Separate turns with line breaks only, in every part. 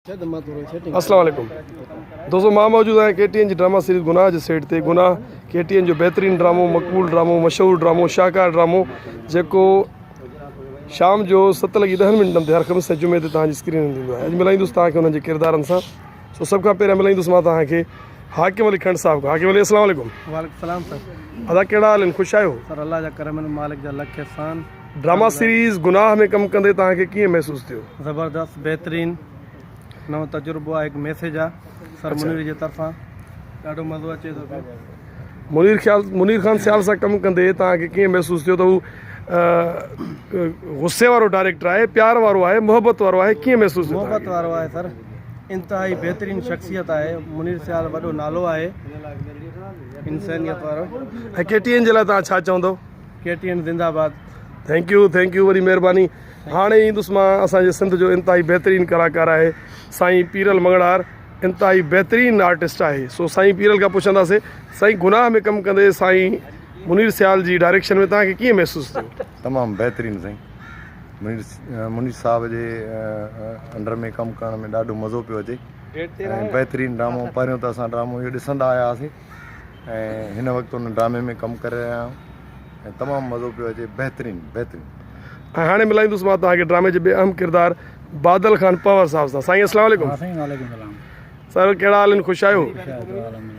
अस्सलाम वालेकुम दोस्तों, मां मौजूद है KTN जी ड्रामा सीरीज़ गुनाह जे सेट ते। गुनाह KTN जो बेहतरीन ड्रामो, मक़बूल ड्रामो, मशहूर ड्रामो, शाहकार ड्रामो जेको शाम जो 7:10 ते हर ख़मीस ऐं जुमे ते तव्हांजी स्क्रीन ईंदो आहे। अॼु मिलाईंदुसि तव्हांखे हुननि जे किरदारनि सां। सो सभ खां पहिरियों मिलाईंदुसि मां तव्हांखे हाकिम अली खंड साहब खां। हाकिम अली अस्सलाम वालेकुम।
वालेकुम सलाम सर।
अदा कहिड़ा हाल आहिनि? ख़ुशि आहियो?
सर अल्लाह जा करम आहिनि, मालिक जा लख एहसान।
ड्रामा सीरीज़ गुनाह में कमु कंदे तव्हांखे कीअं महसूसु थियो?
ज़बरदस्त, बेहतरीन, नओं तजुर्बो आहे, हिकु मैसेज आहे सर मुनीर जे तरफ़ां। ॾाढो मज़ो अचे थो पियो।
मुनीर खान सियाल सां कमु कंदे तव्हांखे कीअं महसूसु थियो त हू गुस्से वारो डायरेक्टर आहे, प्यार वारो आहे, मोहबत वारो आहे? कीअं महसूसु थियो?
मोहबत वारो आहे सर, इंतिहाई बेहतरीन शख़्सियत आहे। मुनीर सियाल वॾो नालो आहे, इंसानियत वारो।
ऐं KTN जे लाइ तव्हां छा चवंदव?
KTN ज़िंदाबाद।
थैंक यू वरी महिरबानी। हाणे ईंदुसि मां असांजे सिंध जो इंतिहाई बेहतरीन कलाकार आहे साईं पीरल मंगड़ार, इंतिहाई बेहतरीन आर्टिस्ट आहे। सो साईं पीरल खां पुछंदासीं, साईं गुनाह में कमु कंदे साईं मुनीर सियाल जी डायरेक्शन में तव्हांखे कीअं महसूसु थियो?
तमामु बहितरीनु साईं। मुनीर साहब जे अंडर में कमु करण में ॾाढो मज़ो पियो अचे ऐं बहितरीनु ड्रामो। पहिरियों त असां ड्रामो इहो ॾिसंदा आया हुआसीं ऐं हिन वक़्तु हुन ड्रामे में कमु करे रहिया आहियूं ऐं तमामु मज़ो पियो अचे, बहितरीनु।
ऐं हाणे मिलाईंदुसि मां तव्हांखे ड्रामे जे ॿिए अहम किरदारु बादल खान पवर साहब सां। साईं अस्सलाम वालेकुम। सर कहिड़ा हाल आहिनि? ख़ुशि आहियो?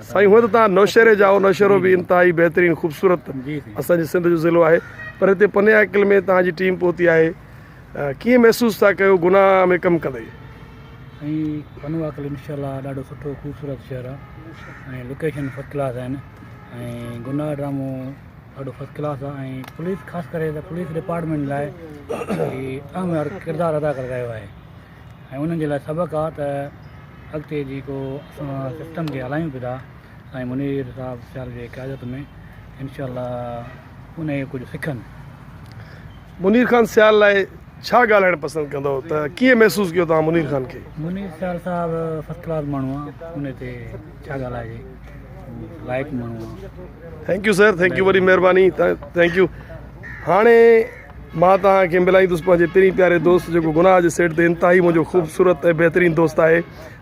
साईं हूअं त तव्हां नौशहरे जा, नौशहरो बि इंतिहाई बेहतरीन ख़ूबसूरत असांजे सिंध जो ज़िलो आहे, पर हिते पनियाकिल में तव्हांजी टीम पहुती आहे। कीअं महसूसु था कयो गुनाह में कमु कंदे?
पनियाकिल इंशाअल्लाह ॾाढो सुठो ख़ूबसूरत शहर आहे ऐं लोकेशन फर्स्ट क्लास आहिनि ऐं गुनाह ड्रामो ॾाढो फर्स्ट क्लास आहे ऐं पुलिस ख़ासि करे त पुलिस डिपार्टमेंट लाइ अहम किरदारु अदा करे रहियो आहे ऐं उन्हनि जे लाइ सबक़ु आहे त अॻिते जेको असां सिस्टम खे हलायूं पिया था साईं मुनीर साहब सियाल जे क़यादत में, इनशाअल्लाह उन कुझु सिखनि।
मुनीर खान सियाल लाइ छा ॻाल्हाइणु पसंदि कंदव? त कीअं महसूसु कयो तव्हां मुनीर खान खे?
मुनीर सियाल साहब फर्स्ट क्लास माण्हू आहे, उन ते छा ॻाल्हाइजे, लाइक माण्हू आहे।
Thank U sir, thank U वरी महिरबानी, थैंक यू। हाणे मां तव्हांखे मिलाईंदुसि पंहिंजे पहिरीं प्यारे दोस्त जेको गुनाह जे सेट ते इंतिहाई मुंहिंजो ख़ूबसूरत ऐं बहितरीनु दोस्त आहे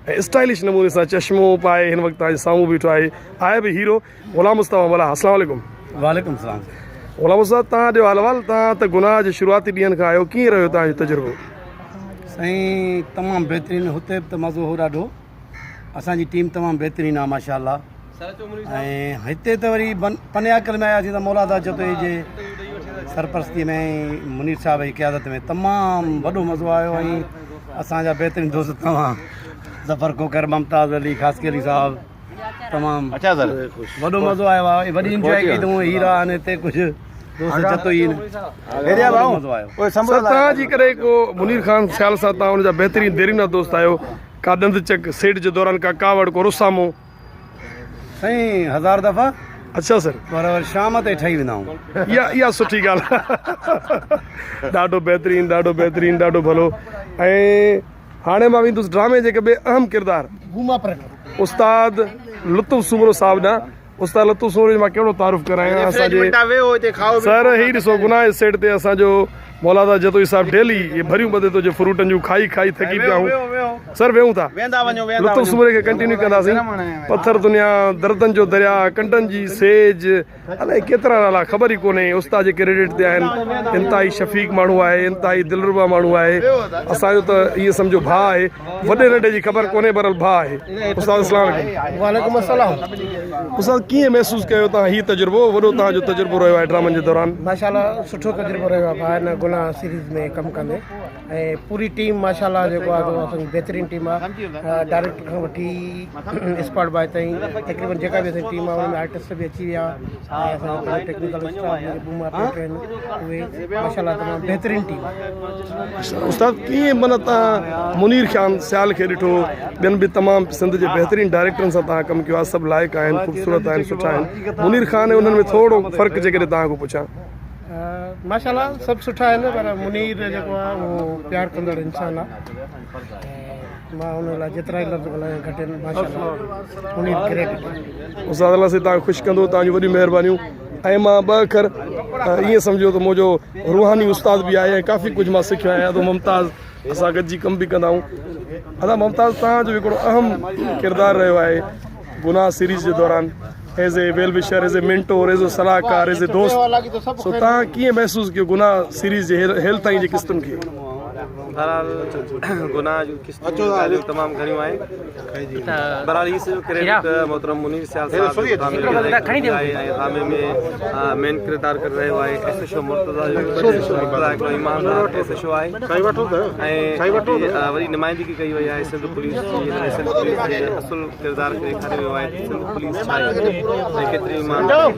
ऐं स्टाइलिश नमूने सां चश्मो पाए हिन वक़्तु तव्हांजे साम्हूं बीठो आहे बि हीरो, ग़ुलाम मुस्तफ़ा मला। अस्सलाम वालेकुम।
वालेकुम सलाम।
ग़ुलाम मुस्तफ़ा, तव्हां ॾियो हाल अहिवाल। तव्हां त गुनाह जे शुरूआती ॾींहंनि खां आहियो, कीअं रहियो तव्हांजो तजुर्बो?
साईं तमामु बहितरीनु, हुते बि त मज़ो हो ॾाढो। असांजी टीम तमामु बहितरीनु आहे माशाअल्लाह ऐं हिते त वरी पनियाकिल में आयासीं त मौलादा जतोई जे सरपरस्ती में मुनीर साहब जी क़यादत में तमामु वॾो मज़ो आयो ऐं असांजा बहितरीनु दोस्त तव्हां ज़फ़र कोकर, मुमताज़ अली, ख़ासि अली साहब, तमामु अच्छा सर वॾो मज़ो आयो आहे। वॾी इंजॉय कई अथऊं। हीरा आने हिते कुझु दोस्त जतोई मज़ो आयो।
तव्हांजी करे को मुनीर खान सियाल सां तव्हां हुनजा बहितरीनु देरीना दोस्त आहियो, का ॾंद चक सेट जे दौरान, का कावड़, को रुसामो?
साईं 1000 दफ़ा।
अच्छा सर,
पर वरी शाम ते ठही वेंदा आहियूं।
इहा सुठी ॻाल्हि आहे। ॾाढो बहितरीनु, ॾाढो भलो। ऐं हाणे मां वेंदुसि ड्रामे जे ॿिए अहम किरदारु उस्ताद लुत्फ़ सूमरो साहब ॾांहुं। उस्ताद लुत्फ़ सूमरो जो मां कहिड़ो तारुफ़ करायां? असांजे सर ही ॾिसो, गुनाह जे सेट ते असांजो मौलादा जतोई साहब डेली ये भरियूं ॿधे थो जो फ्रूटनि जूं खाई थकी पिया आहियूं। सर वेहूं था, लुत्फ़ सूमरे खे कंटिन्यू कंदासीं। पथर दुनिया, दर्दनि जो दरिया, कंडनि जी सेज, अलाए केतिरा नाला ख़बर ई कोन्हे। उस्ताद जे क्रेडिट ते आहिनि। इंतिहाई शफ़ीक़ माण्हू आहे, इंतिहाई दिलरुबा माण्हू आहे। असांजो त इहो सम्झो भाउ आहे, वॾे नंढे जी ख़बर कोन्हे, बरल भाउ आहे। उस्ताद अस्सलाम वालेकुम।
वालेकुम अस्सलाम।
उस्ताद कीअं महसूसु कयो तव्हां हीउ तजुर्बो? वॾो तव्हांजो तजुर्बो रहियो आहे ड्रामनि जे दौरान।
माशाअल्लाह सुठो तजुर्बो रहियो आहे भाउ गुनाह सीरीज़ में कमु कंदे ऐं पूरी टीम माशाअल्लाह जेको आहे असांजी बहितरीनु टीम आहे। डायरेक्टर खां वठी स्पॉट बॉय ताईं तक़रीबन जेका बि असांजी टीम आहे हुन में आर्टिस्ट बि अची विया ऐं असांजो टेक्निकल स्टाफ बूमा पेंटर आहिनि उहे माशाअल्लाह तमामु बहितरीनु टीम आहे।
उस्ताद कीअं माना तव्हां मुनीर खान सियाल खे ॾिठो, ॿियनि बि तमामु सिंध जे बहितरीनु डायरेक्टरनि सां तव्हां कमु कयो आहे, सभु लाइक़ु आहिनि, ख़ूबसूरत आहिनि, सुठा आहिनि। मुनीर खान ऐं उन्हनि में थोरो फ़र्क़ु जेकॾहिं तव्हां खां पुछां?
माशाअल्लाह सभु सुठा आहिनि, पर मुनीर जेको आहे उहो प्यारु कंदड़ इंसानु आहे। मां हुन लाइ जेतिरा ई लफ़्ज़ ॻाल्हायां घटि आहिनि। माशाअल्लाह मुनीर क्रेडिट।
उस्ताद अलाह से तव्हां ख़ुशि कंदो, तव्हांजी वॾियूं महिरबानियूं। ऐं मां ॿ अखर ईअं सम्झो त मुंहिंजो रूहानी उस्ताद बि आहे ऐं काफ़ी कुझु मां सिखियो आहियां। तो मुमताज़ असां गॾिजी कमु बि कंदा आहियूं। अदा मुमताज़ तव्हांजो हिकिड़ो अहम किरदारु रहियो आहे गुनाह सीरीज़ जे दौरान as a well wisher, as a mentor, as a सलाहकार, एज़ ए दोस्त। सो तव्हां कीअं महसूसु कयो गुनाह सीरीज़ जे हेल ताईं जी किस्तुनि खे?
बहरहाल गुनाह जूं किस्तूं तमामु घणियूं आहिनि। बहरहाल ही सॼो क्रेडिट मोहतरम मुनीर सियाल साहब ऐं ड्रामे में मेन किरदारु करे रहियो आहे SHO मुर्तज़ा जो। हिकिड़ो ईमानदार SHO आहे ऐं वरी नुमाइंदगी कई वई आहे सिंध पुलिस जी। सिंध पुलिस जे असुल किरदारु खे ॾेखारियो वियो आहे सिंध पुलिस छा आहे ऐं केतिरी ईमानदार।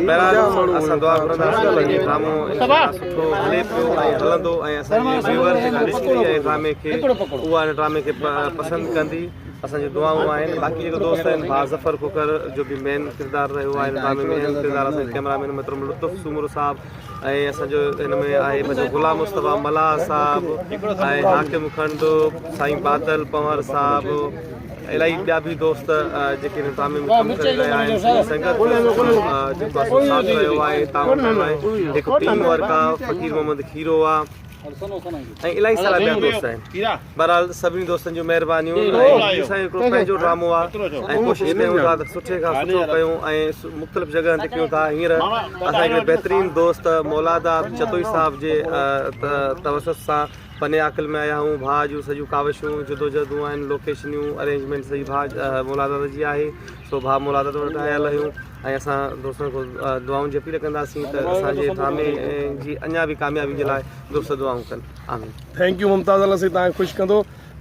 बहरहाल असां दुआ घुरंदासीं कि ड्रामो सुठो हले पियो ऐं हलंदो ऐं असांजी व्यूअर जेका ॾिसंदी आहे ड्रामे खे उहा हिन ड्रामे खे पसंदि कंदी। असांजी दुआऊं आहिनि। बाक़ी जेके दोस्त आहिनि भा ज़फ़र खोखर जो बि मेन किरदारु रहियो आहे हिन ड्रामे में, अहम किरदारु असांजे कैमरामैन मोहतरम लुत्फ़ सूमरो साहब ऐं असांजो हिन में आहे पंहिंजो गुलाम मुस्तफ़ा मल्हार साहब ऐं हाकिम खंड साईं बादल पंवर साहब, इलाही ॿिया बि दोस्त जेके हिन ड्रामे में कमु करे रहिया आहिनि। संगत जेको आहे साथ रहियो आहे, ताउन रहियो आहे, हिकु टीम वर्क आहे, फ़कीर मोहम्मद खीरो आहे ऐं इलाही सारा ॿिया दोस्त आहिनि। बहरहाल सभिनी दोस्तनि जूं महिरबानियूं। असांजो हिकिड़ो पंहिंजो ड्रामो आहे ऐं कोशिशि कयूं था त सुठे खां सुठो कयूं ऐं मुख़्तलिफ़ जॻहनि ते कयूं था। हींअर असां हिकिड़े बहितरीनु दोस्त मौलादा चतोई साहब जे तवसत सां पने आकल में आया हूँ। भाउ जूं सॼियूं काविशूं जदोजहदूं आहिनि, लोकेशनियूं अरेंजमेंट सॼी भाउ मौलादा जी आहे। सो भाउ मौलादा वटि आयल आहियूं ऐं असां दोस्तनि खां दुआउनि जी अपील कंदासीं त असांजे ड्रामे जी अञा बि कामयाबी जे लाइ दोस्त दुआऊं कनि। आमीन।
Thank U Mumtaz. अलाह से तव्हांखे ख़ुशि कंदो।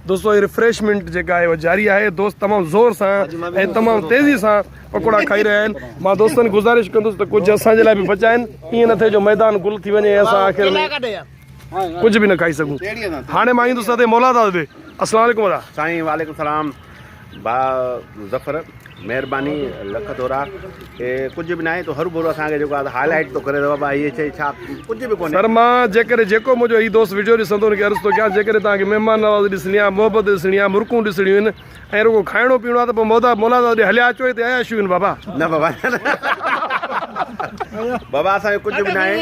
दोस्तो ये रिफ्रेशमेंट जेका आहे उहा जारी आहे। दोस्त तमामु ज़ोर सां ऐं तमामु तेज़ी सां पकोड़ा खाई रहिया आहिनि। मां दोस्तनि गुज़ारिश कंदुसि त कुझु असांजे लाइ बि बचाइनि। ईअं न थिए जो मैदान गुल थी वञे असां आख़िर में कुझु बि न खाई सघूं। हाणे मां ईंदुसि ते मौलादा ॾे। अस्सलाम वालेकुम दादा।
साईं वालेकुम सलाम। भा ज़फ़र महिरबानी लख थोरा के कुझु बि न आहे तो हरू भरू असांखे जेको आहे हाईलाइट थो करे बाबा इहे शइ छा कुझु बि कोन्हे।
सर मां जेकॾहिं जेको मुंहिंजो हीउ दोस्त वीडियो ॾिसंदो हुनखे अर्ज़ु थो कयां जेकॾहिं तव्हांखे महिमान नवाज़ी ॾिसणी आहे, मोहबत ॾिसणी आहे, मुर्कूं ॾिसणियूं आहिनि ऐं रुगो खाइणो पीअणो आहे त पोइ मौलादा ॾे हलिया अचो हिते आया आहिनि बाबा।
न बाबा बाबा असांखे कुझु बि न आहे।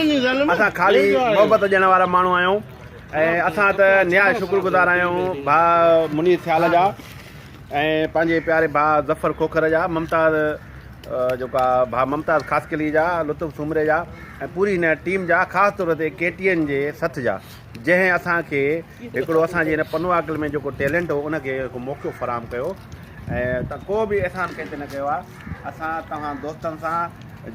असां ख़ाली मोहबत ॾियण वारा माण्हू आहियूं ऐं असां त निहायत शुक्रगुज़ार आहियूं भाउ मुनीर सियाल जा ऐं पंहिंजे प्यारे भाउ ज़फ़र खोखर जा, ममताज़ जेको आहे भाउ ममताज़ ख़ासकली जा, लुत्फ़ सूमरे जा ऐं पूरी हिन टीम जा, ख़ासि तौर ते KTN जे सथ जा, जंहिं असांखे हिकिड़ो असांजे हिन पनवाकल में जेको टैलेंट हो उनखे हिकु मौक़ो फ़राहम कयो ऐं त को बि अहसान कंहिंते न कयो आहे। असां तव्हां दोस्तनि सां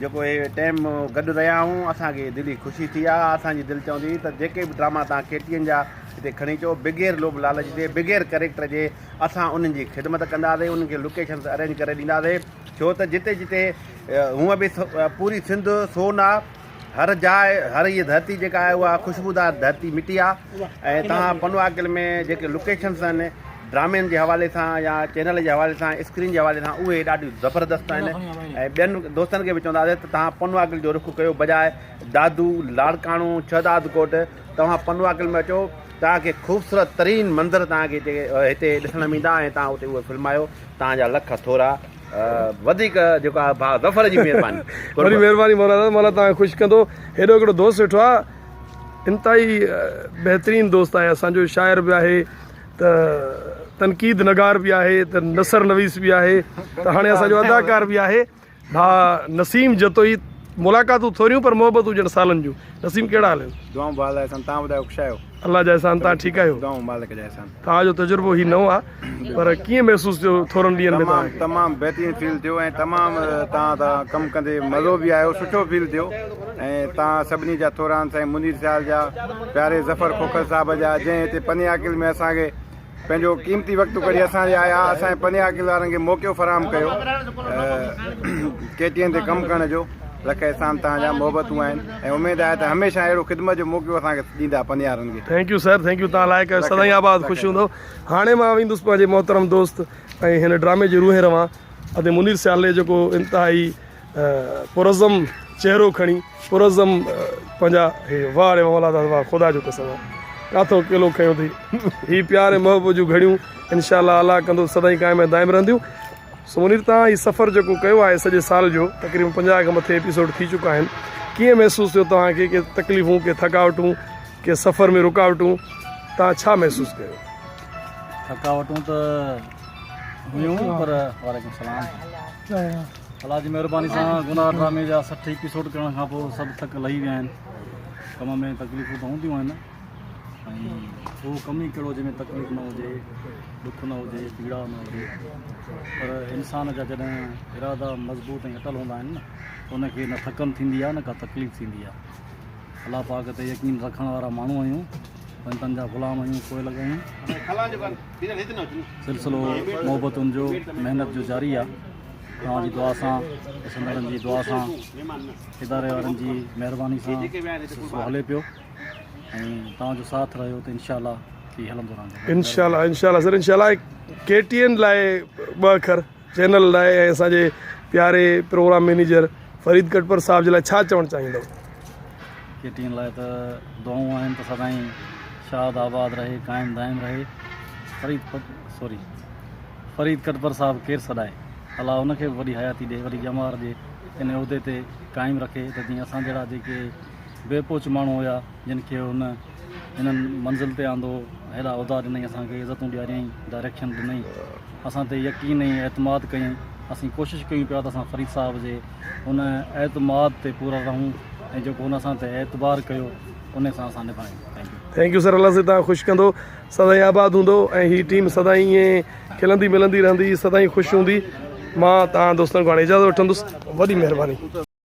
जेको हे टाइम गॾु रहिया आहियूं असांखे दिली ख़ुशी थी आहे। असांजी दिलि चवंदी त जेके बि ड्रामा तव्हां KTN जा हिते खणी अचो बग़ैर लोभ लालच जे, बग़ैर कैरेक्टर जे असां उन्हनि जी ख़िदमत कंदासीं, उन्हनि खे लोकेशन्स अरेंज करे ॾींदासीं। छो त जिते जिते हूअं बि पूरी सिंध सोन आहे, हर जाइ हर इहा धरती जेका आहे उहा ख़ुशबूदार धरती मिटी आहे ऐं तव्हां पनवाकल में जेके लोकेशन्स आहिनि ड्रामनि जे हवाले सां या चैनल जे हवाले सां, स्क्रीन जे हवाले सां, उहे ॾाढियूं ज़बरदस्त आहिनि ऐं ॿियनि दोस्तनि खे बि चवंदासीं त तव्हां पनवाकल जो रुख़ कयो बजाए दादू, लाड़काणो, छहदाद कोट। तव्हां पनवाकल में अचो, तव्हांखे ख़ूबसूरत तरीन मंज़र तव्हांखे हिते ॾिसण में ईंदा ऐं तव्हां उते उहे फिल्मायो। तव्हांजा लख थोरा वधीक जेको आहे भाउ ज़फ़र जी महिरबानी।
वॾी महिरबानी मौलाना। मौला तव्हांखे ख़ुशि कंदो। हेॾो हिकिड़ो दोस्त वेठो आहे, इंतिहाई बहितरीनु दोस्त आहे। असांजो शाइर बि आहे, त तनक़ीद नगार बि आहे, त नसर नवीस बि आहे, त हाणे असांजो अदाकार बि आहे भाउ नसीम जतोई। मुलाक़ातूं थोरियूं पर मोहबतूं ॼण सालनि जूं। नसीम कहिड़ा हाल आहिनि?
दुआऊं बाल अहसान। तव्हां ॿुधायो कुझु आहियो?
अलाह जा अहसान। तव्हां ठीकु आहियो?
दुआऊं मालिक जा अहसान।
तव्हांजो तजुर्बो ही नओं आहे पर कीअं महसूसु थियो थोरनि ॾींहंनि में?
तमामु बहितरीनु फील थियो ऐं तमामु तव्हां सां कमु कंदे मज़ो बि आयो, सुठो फील थियो ऐं तव्हां सभिनी जा थोरा साईं मुनीर सियाल जा, प्यारे ज़फ़र खोखर साहिब जा, जंहिं हिते पनियाकिल में असांखे पंहिंजो क़ीमती वक़्तु कढी असांजे आया, असांजे पनियाकिल वारनि खे मौक़ो फ़राहम कयो KTN ते कमु करण जो। लख एहसान तव्हांजा, मोहबतूं आहिनि ऐं उमेदु आहे त हमेशह अहिड़ो ख़िदमत जो मौक़ो असांखे ॾींदा पनियारनि खे।
Thank U sir, thank U. तव्हां लाइक़ु आहियो, सदाईं आबाद, ख़ुशि हूंदो। हाणे मां वेंदुसि पंहिंजे मोहतरम दोस्त ऐं हिन ड्रामे जे रूहे रवां अदे मुनीर सियाल जेको इंतिहाई पुरज़म चहिरो खणी पुरज़म पंहिंजा वाह रे मौलादा वाह, ख़ुदा जो कसम आहे काथो किलो खयो अथई। हीअ प्यार ऐं मोहबत जूं घड़ियूं इनशाअल्लाह अल्लाह कंदो सदाईं क़ाइम ऐं दाइम रहंदियूं। सो मुनीर तव्हां हीउ सफ़र जेको कयो आहे सॼे साल जो, तक़रीबन 50 खां मथे एपिसोड थी चुका आहिनि, कीअं महसूसु थियो तव्हांखे? के तकलीफ़ूं, के थकावटूं, के सफ़र में रुकावटूं, तव्हां छा महसूसु कयो?
थकावटूं त हुयूं पर वालेकुम सलाम अलाह जी महिरबानी सां गुनाह ड्रामे जा 60 एपिसोड करण खां पोइ सभु थक लही विया आहिनि कम में तकलीफ़ूं त हूंदियूं आहिनि ऐं उहो कम ई कहिड़ो जंहिंमें तकलीफ़ न हुजे दुख न हुजे पीड़ा न हुजे पर इंसान जा जॾहिं इरादा मज़बूत ऐं अटल हूंदा आहिनि न उनखे न थकन थींदी आहे न का तकलीफ़ थींदी आहे अलाह पाक ते यकीन रखण वारा माण्हू आहियूं पंतनि जा ग़ुलाम आहियूं कोई लॻायूं सिलसिलो मोहबतुनि जो महिनत जो जारी आहे तव्हांजी दुआ सां संदरनि जी दुआ सां इदारे वारनि जी महिरबानी सां सिलसिलो हले पियो ऐं तव्हांजो साथ रहियो त इनशाला थी हलंदो रहंदो
इंशाल्लाह इंशाल्लाह सर इंशाल्लाह KTN लाइ 2 अखर चैनल लाइ ऐं असांजे प्यारे प्रोग्राम मैनेजर फरीद कटपर साहब जे लाइ छा चवणु चाहींदव
KTN लाइ त दुआऊं आहिनि त सदाईं शाद आबाद रहे क़ाइमु दाइमु रहे फरीद कटपर साहब केरु सॾाए अलाह उनखे बि वॾी हयाती ॾिए वॾी ॼमार ॾिए इन उहिदे ते क़ाइमु रखे त जीअं असां जहिड़ा जेके बेपोच माण्हू हुया जिन खे हुन हिननि मंज़िल ते आंदो हेॾा उहिदा ॾिनई असांखे इज़तूं ॾियारियईं डायरेक्शन ॾिनई असां ते यकीन ऐं एतमाद कयईं असीं कोशिशि कयूं पिया त असां फरीद साहिब जे हुन एतमाद ते पूरा रहूं ऐं जेको हुन असां ते एतबार कयो उन सां असां निभायूं
थैंक यू सर अलाह से तव्हां ख़ुशि कंदो सदाईं आबाद हूंदो ऐं हीअ टीम सदाईं ईअं खिलंदी मिलंदी रहंदी सदाईं ख़ुशि हूंदी मां तव्हां दोस्तनि खां हाणे इजाज़त वठंदुसि वॾी महिरबानी